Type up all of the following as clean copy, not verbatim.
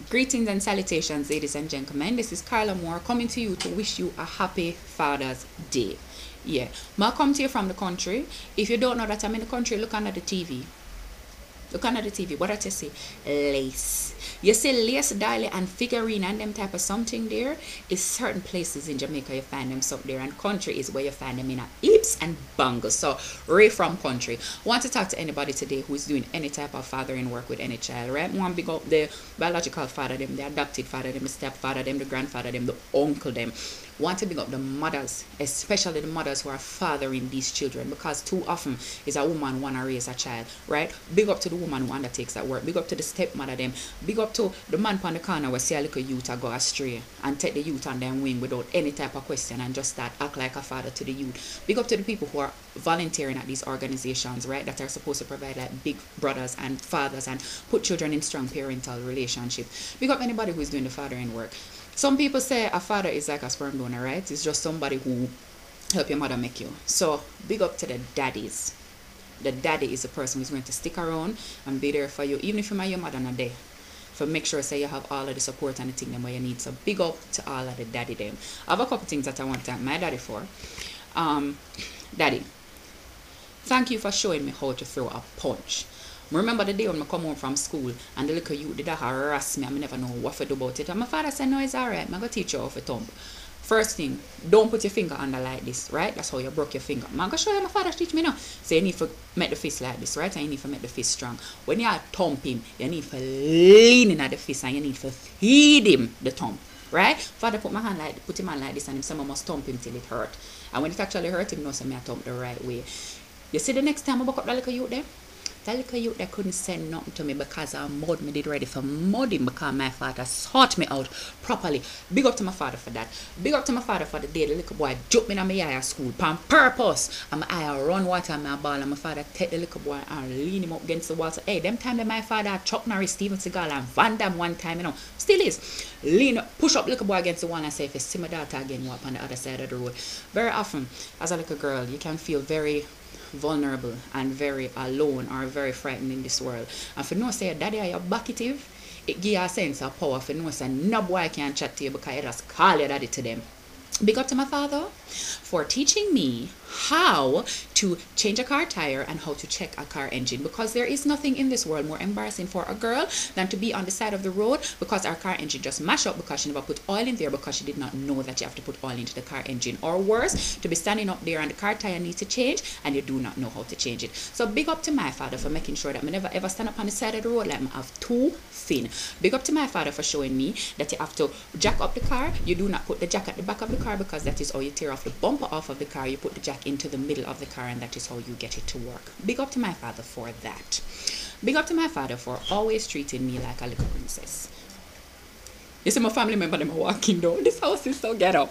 Greetings and salutations, ladies and gentlemen. This is Carla Moore coming to you to wish you a happy Father's Day. Yeah, I come to you from the country. If you don't know that I'm in the country, look under the TV. Look under the TV. What did you see? Lace. You see lace, dolly, and figurine and them type of something there. Is certain places in Jamaica you find them up there, and country is where you find them in a heaps and bangles. So right from country. Want to talk to anybody today who is doing any type of fathering work with any child, right? Want to big up the biological father, them, the adopted father, them, the stepfather, them, the grandfather, them, the uncle, them. Want to big up the mothers, especially the mothers who are fathering these children, because too often is a woman want to raise a child, right? Big up to the woman who undertakes that work. Big up to the stepmother, them. Big up to the man on the corner where see a little youth a go astray and take the youth on them wing without any type of question and just start act like a father to the youth. Big up to the people who are volunteering at these organizations, right, that are supposed to provide like big brothers and fathers and put children in strong parental relationship. Big up anybody who is doing the fathering work. Some people say a father is like a sperm donor, right? It's just somebody who help your mother make you. So big up to the daddies. The daddy is the person who's going to stick around and be there for you, even if you're your mother not there. For make sure say you have all of the support and the thing them where you need. So big up to all of the daddy them. I have a couple things that I want to thank my daddy for. Daddy, thank you for showing me how to throw a punch. I remember the day when I come home from school and the little youth did harass me and I never know what to do about it. And my father said, no, it's alright, I'm going to teach you how to thump. First thing, don't put your finger under like this, right? That's how you broke your finger. I'm going to show you, my father teach me now. So you need to make the fist like this, right? And you need to make the fist strong. When you are thumping, you need to lean in at the fist and you need to feed him the thump, right? Father put him on like this and someone must thump him till it hurt. And when it actually hurt him, knows I thump the right way. You see the next time I buck up that little youth there? That little youth that couldn't say nothing to me because I mud me did ready for mudding because my father sought me out properly. Big up to my father for that. Big up to my father for the day the little boy jumped me in my eye at school on purpose. And my eye run water and my ball and my father take the little boy and lean him up against the wall. So hey, them time that my father Chuck Norris, Steven Seagal and Van Damme one time, still is. Push up little boy against the wall and say if you see my daughter again walk on the other side of the road. Very often as a little girl you can feel very vulnerable and very alone or very frightened in this world. And for no say daddy are your backative, it give you a sense of power. For no say no boy can chat to you because you just call your daddy to them. Big up to my father for teaching me how to change a car tire and how to check a car engine, because there is nothing in this world more embarrassing for a girl than to be on the side of the road because our car engine just mashed up because she never put oil in there because she did not know that you have to put oil into the car engine, or worse, to be standing up there and the car tire needs to change and you do not know how to change it. So big up to my father for making sure that I never ever stand up on the side of the road like I have too thin. Big up to my father for showing me that you have to jack up the car. You do not put the jack at the back of the car because that is how you tear off the bumper off of the car. You put the jack into the middle of the car and that is how you get it to work. Big up to my father for that. Big up to my father for always treating me like a little princess. You see my family member them walking down. This house is so ghetto.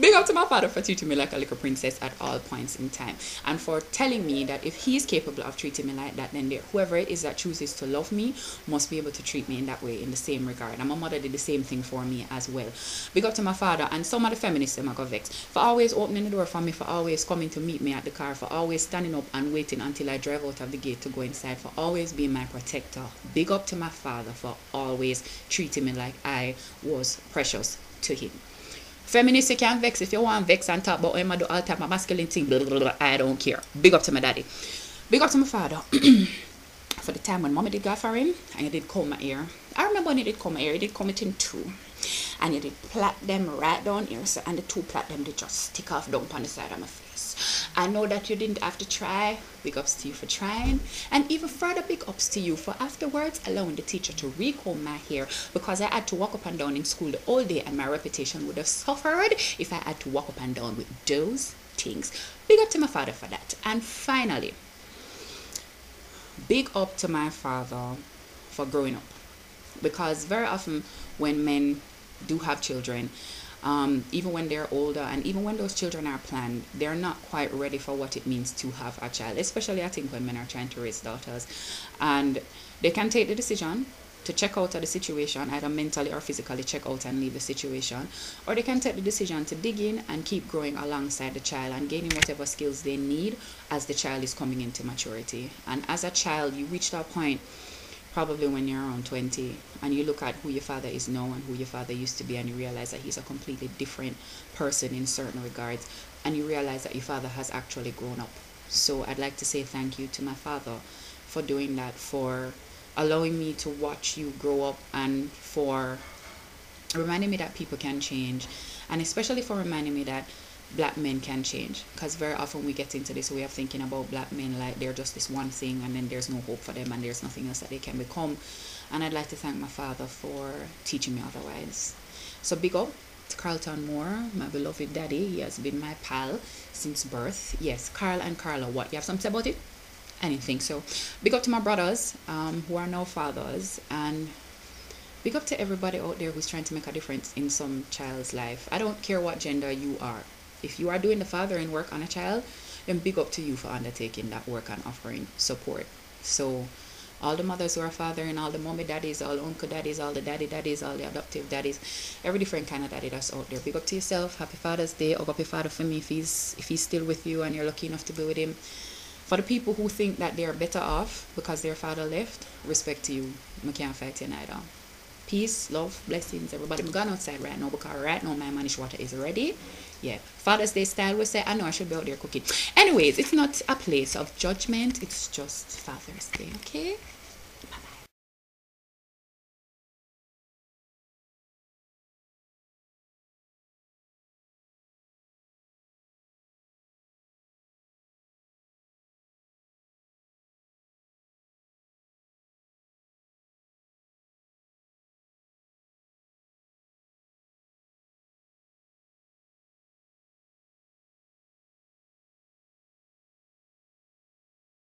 Big up to my father for treating me like a little princess at all points in time. And for telling me that if he is capable of treating me like that, then whoever it is that chooses to love me must be able to treat me in that way, in the same regard. And my mother did the same thing for me as well. Big up to my father and some of the feminists them I got vexed for always opening the door for me, for always coming to meet me at the car, for always standing up and waiting until I drive out of the gate to go inside, for always being my protector. Big up to my father for always treating me like I was precious to him. Feminists, you can vex if you want vex and talk about I do all type of masculine thing. Blah, blah, blah, I don't care. Big up to my daddy. Big up to my father. For the time when mommy did go for him and he did comb my ear. I remember when he did comb my ear, he did comb it in two. And he did plait them right down here. So, and the two plait them, they just stick off down on the side of my face. I know that you didn't have to try. Big ups to you for trying. And even further big ups to you for afterwards allowing the teacher to recomb my hair, because I had to walk up and down in school the whole day and my reputation would have suffered if I had to walk up and down with those things. Big up to my father for that. And finally, big up to my father for growing up, because very often when men do have children, even when they're older and even when those children are planned, they're not quite ready for what it means to have a child, especially I think when men are trying to raise daughters. And they can take the decision to check out of the situation, either mentally or physically check out and leave the situation, or they can take the decision to dig in and keep growing alongside the child and gaining whatever skills they need as the child is coming into maturity. And as a child, you reach that point probably when you're around 20, and you look at who your father is now and who your father used to be, and you realize that he's a completely different person in certain regards, and you realize that your father has actually grown up. So I'd like to say thank you to my father for doing that, for allowing me to watch you grow up, and for reminding me that people can change, and especially for reminding me that black men can change, because very often we get into this way of thinking about black men like they're just this one thing, and then there's no hope for them, and there's nothing else that they can become. And I'd like to thank my father for teaching me otherwise. So big up to Carlton Moore, my beloved daddy. He has been my pal since birth. Yes, Carl and Carla, what, you have something about it? I didn't think so. Big up to my brothers who are now fathers, and big up to everybody out there who's trying to make a difference in some child's life. I don't care what gender you are. If you are doing the fathering work on a child, then big up to you for undertaking that work and offering support. So all the mothers who are fathering, all the mommy daddies, all the uncle daddies, all the daddy daddies, all the adoptive daddies, every different kind of daddy that's out there, big up to yourself. Happy Father's Day. Hug up your father for me if he's still with you and you're lucky enough to be with him. For the people who think that they're better off because their father left, respect to you. I can't fight you neither. Peace, love, blessings, everybody. I'm going outside right now because right now my manish water is ready. Yeah, Father's Day style, we say, I know I should be out there cooking. Anyways, it's not a place of judgment, it's just Father's Day, okay? Bye-bye.